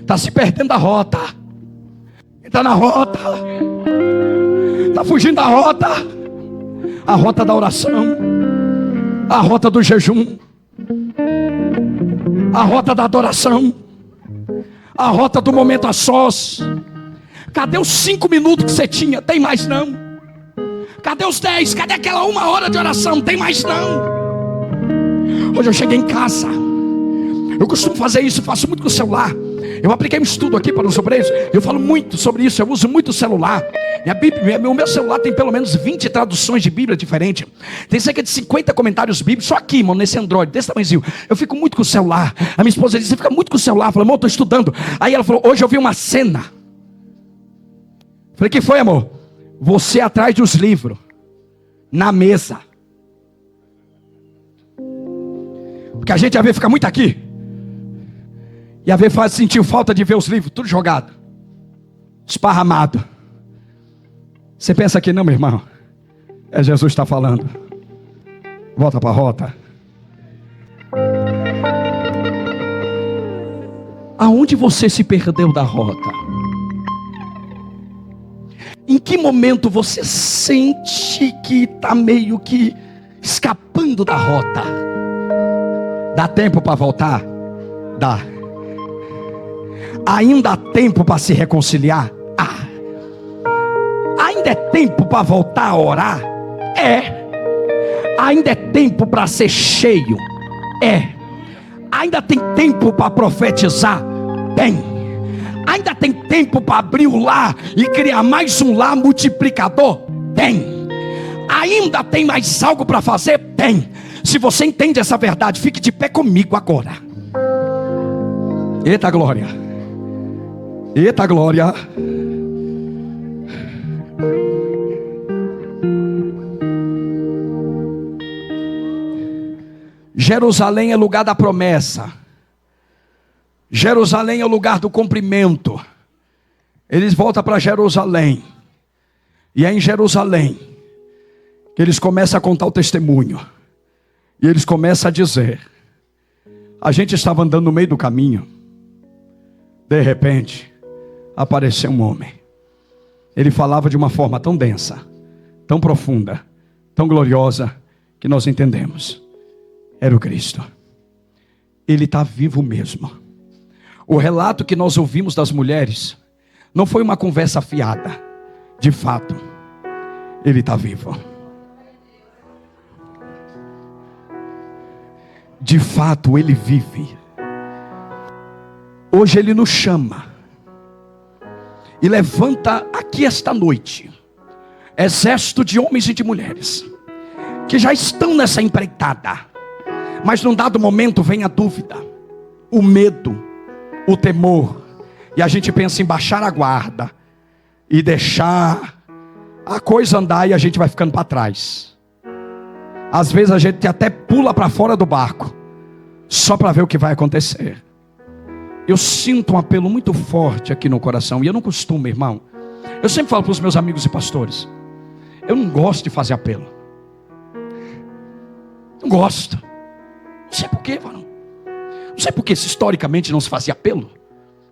está se perdendo da rota, está na rota, está fugindo da rota. A rota da oração, a rota do jejum, a rota da adoração, a rota do momento a sós. Cadê os 5 minutos que você tinha? Tem mais não. Cadê os 10? Cadê aquela 1 hora de oração? Tem mais não. Hoje eu cheguei em casa. Eu costumo fazer isso, faço muito com o celular. Eu apliquei um estudo aqui para os obreiros. Eu falo muito sobre isso, eu uso muito o celular. O meu celular tem pelo menos 20 traduções de Bíblia diferentes. Tem cerca de 50 comentários bíblicos. Só aqui, mano, nesse Android, desse tamanhozinho. Eu fico muito com o celular. A minha esposa disse: você fica muito com o celular. Eu falei: amor, eu estou estudando. Aí ela falou: hoje eu vi uma cena. Eu falei: que foi, amor? Você atrás dos livros, na mesa. Porque a gente às vezes fica muito aqui, e às vezes sentiu falta de ver os livros tudo jogado, esparramado. Você pensa que não, meu irmão? É Jesus que está falando. Volta para a rota. Aonde você se perdeu da rota? Em que momento você sente que está meio que escapando da rota? Dá tempo para voltar? Dá. Ainda há tempo para se reconciliar? Ainda é tempo para voltar a orar? Ainda é tempo para ser cheio? Ainda tem tempo para profetizar? Tem. Ainda tem tempo para abrir o lar e criar mais um lar multiplicador? Tem. Ainda tem mais algo para fazer? Tem. Se você entende essa verdade, fique de pé comigo agora. Eita glória. Eita glória. Jerusalém é lugar da promessa. Jerusalém é o lugar do cumprimento. Eles voltam para Jerusalém. E é em Jerusalém que eles começam a contar o testemunho. E eles começam a dizer: a gente estava andando no meio do caminho. De repente, apareceu um homem. Ele falava de uma forma tão densa, tão profunda, tão gloriosa, que nós entendemos. Era o Cristo. Ele está vivo mesmo. O relato que nós ouvimos das mulheres não foi uma conversa fiada. De fato, ele está vivo. De fato, ele vive. Hoje ele nos chama e levanta aqui esta noite exército de homens e de mulheres que já estão nessa empreitada, mas num dado momento vem a dúvida, o medo, o temor, e a gente pensa em baixar a guarda e deixar a coisa andar, e a gente vai ficando para trás. Às vezes a gente até pula para fora do barco só para ver o que vai acontecer. Eu sinto um apelo muito forte aqui no coração, e eu não costumo, irmão. Eu sempre falo para os meus amigos e pastores: eu não gosto de fazer apelo. Não gosto. Não sei porquê, mano. Não sei porque se historicamente não se fazia apelo.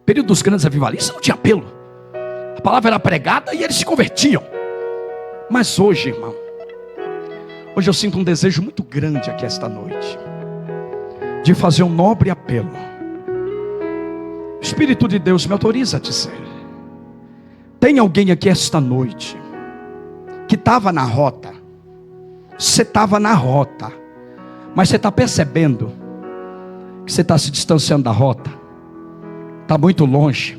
Período dos grandes avivalistas não tinha apelo. A palavra era pregada e eles se convertiam. Mas hoje, irmão, hoje eu sinto um desejo muito grande aqui esta noite de fazer um nobre apelo. O Espírito de Deus me autoriza a dizer: tem alguém aqui esta noite que estava na rota. Você estava na rota, mas você está percebendo que você está se distanciando da rota, está muito longe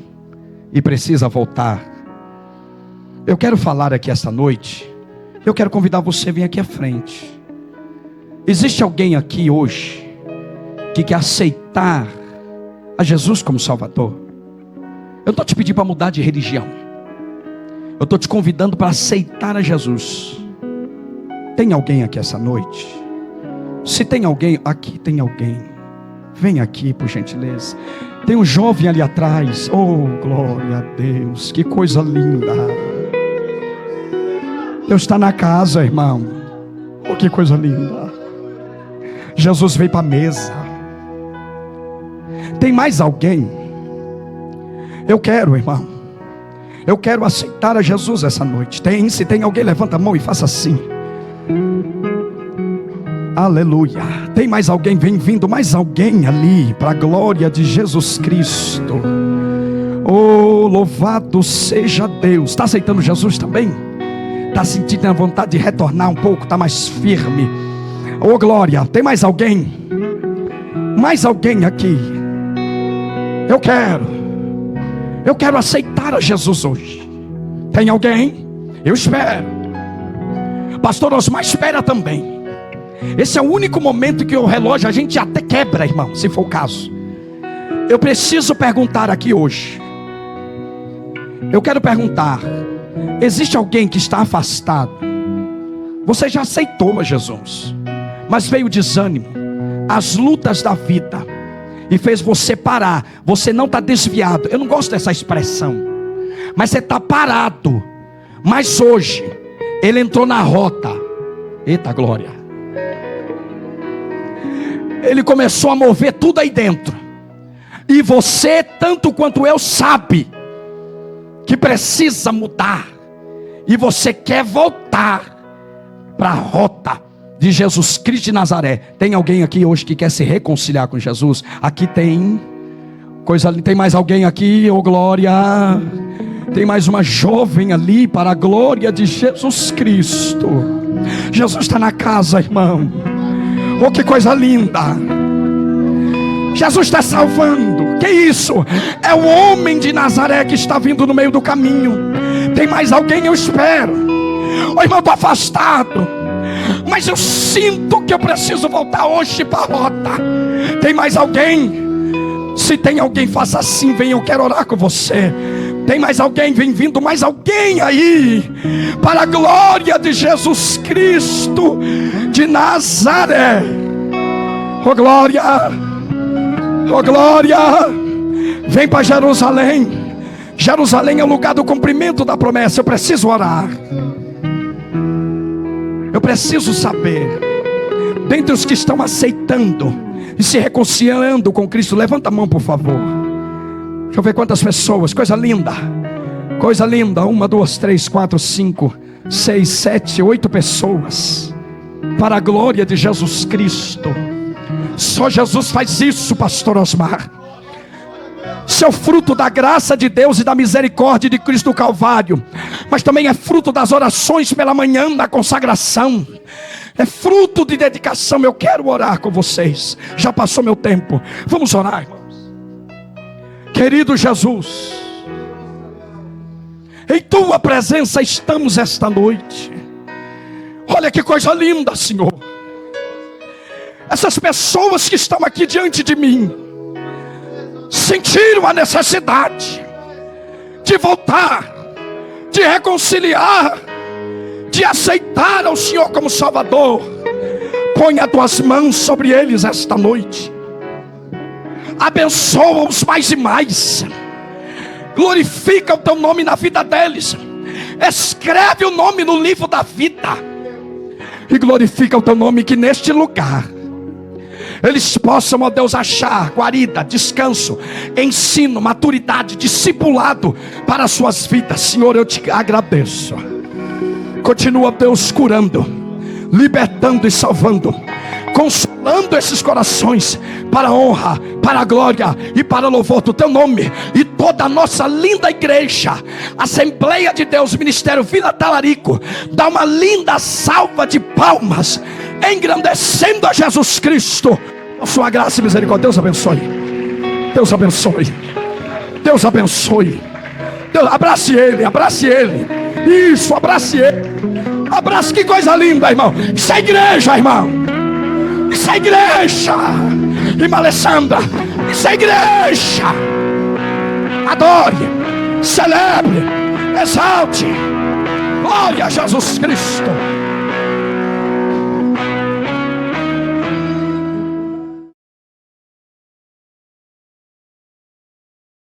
e precisa voltar. Eu quero falar aqui esta noite. Eu quero convidar você a vir aqui à frente. Existe alguém aqui hoje que quer aceitar a Jesus como Salvador? Eu não estou te pedindo para mudar de religião. Eu estou te convidando para aceitar a Jesus. Tem alguém aqui essa noite? Se tem alguém, aqui tem alguém. Vem aqui, por gentileza. Tem um jovem ali atrás. Oh, glória a Deus, que coisa linda. Deus está na casa, irmão. Oh, que coisa linda. Jesus veio para a mesa. Tem mais alguém? Eu quero, irmão. Eu quero aceitar a Jesus essa noite. Se tem alguém, levanta a mão e faça assim. Aleluia. Tem mais alguém? Vem vindo mais alguém ali, para a glória de Jesus Cristo. Oh, louvado seja Deus. Está aceitando Jesus também? Está sentindo a vontade de retornar um pouco? Está mais firme? Oh, glória. Tem mais alguém? Mais alguém aqui? Eu quero aceitar a Jesus hoje. Tem alguém? Eu espero. Pastor Osmar espera também. Esse é o único momento que o relógio a gente até quebra, irmão, se for o caso. Eu preciso perguntar aqui hoje. Eu quero perguntar: existe alguém que está afastado? Você já aceitou a Jesus, mas veio o desânimo, as lutas da vida, e fez você parar. Você não está desviado. Eu não gosto dessa expressão, mas você está parado. Mas hoje ele entrou na rota. Eita glória. Ele começou a mover tudo aí dentro. E você, tanto quanto eu, sabe que precisa mudar. E você quer voltar para a rota de Jesus Cristo de Nazaré. Tem alguém aqui hoje que quer se reconciliar com Jesus? Aqui tem coisa. Tem mais alguém aqui? Oh glória. Tem mais uma jovem ali, para a glória de Jesus Cristo. Jesus está na casa, irmão. Oh, que coisa linda. Jesus está salvando. Que isso? É o homem de Nazaré que está vindo no meio do caminho. Tem mais alguém? Eu espero. Oh, irmão, estou afastado, mas eu sinto que eu preciso voltar hoje para a rota. Tem mais alguém? Se tem alguém, faça assim. Vem, eu quero orar com você. Tem mais alguém? Vem vindo mais alguém aí, para a glória de Jesus Cristo de Nazaré. Oh glória, oh glória. Vem para Jerusalém. Jerusalém é o lugar do cumprimento da promessa. Eu preciso orar. Eu preciso saber, dentre os que estão aceitando e se reconciliando com Cristo, levanta a mão por favor. Deixa eu ver quantas pessoas. Coisa linda, coisa linda. 1, 2, 3, 4, 5, 6, 7, 8 pessoas. Para a glória de Jesus Cristo. Só Jesus faz isso, pastor Osmar. Isso é o fruto da graça de Deus e da misericórdia de Cristo do Calvário. Mas também é fruto das orações pela manhã, da consagração. É fruto de dedicação. Eu quero orar com vocês. Já passou meu tempo. Vamos orar, irmãos. Querido Jesus, em tua presença estamos esta noite. Olha que coisa linda, Senhor. Essas pessoas que estão aqui diante de mim sentiram a necessidade de voltar, de reconciliar, de aceitar ao Senhor como Salvador. Põe as tuas mãos sobre eles esta noite. Abençoa-os mais e mais. Glorifica o teu nome na vida deles. Escreve o nome no livro da vida. E glorifica o teu nome, que neste lugar eles possam, ó Deus, achar guarida, descanso, ensino, maturidade, discipulado para as suas vidas. Senhor, eu te agradeço. Continua, Deus, curando, libertando e salvando, consolando esses corações, para a honra, para a glória e para o louvor do teu nome. E toda a nossa linda igreja, Assembleia de Deus, Ministério Vila Talarico, dá uma linda salva de palmas, engrandecendo a Jesus Cristo, com sua graça e misericórdia. Deus abençoe. Deus abençoe. Deus abençoe. Deus, abrace ele, abrace ele. Isso, abrace ele. Abrace, que coisa linda, irmão. Isso é igreja, irmão. Isso é igreja. Irmã Alessandra, isso é igreja. Adore, celebre, exalte. Glória a Jesus Cristo.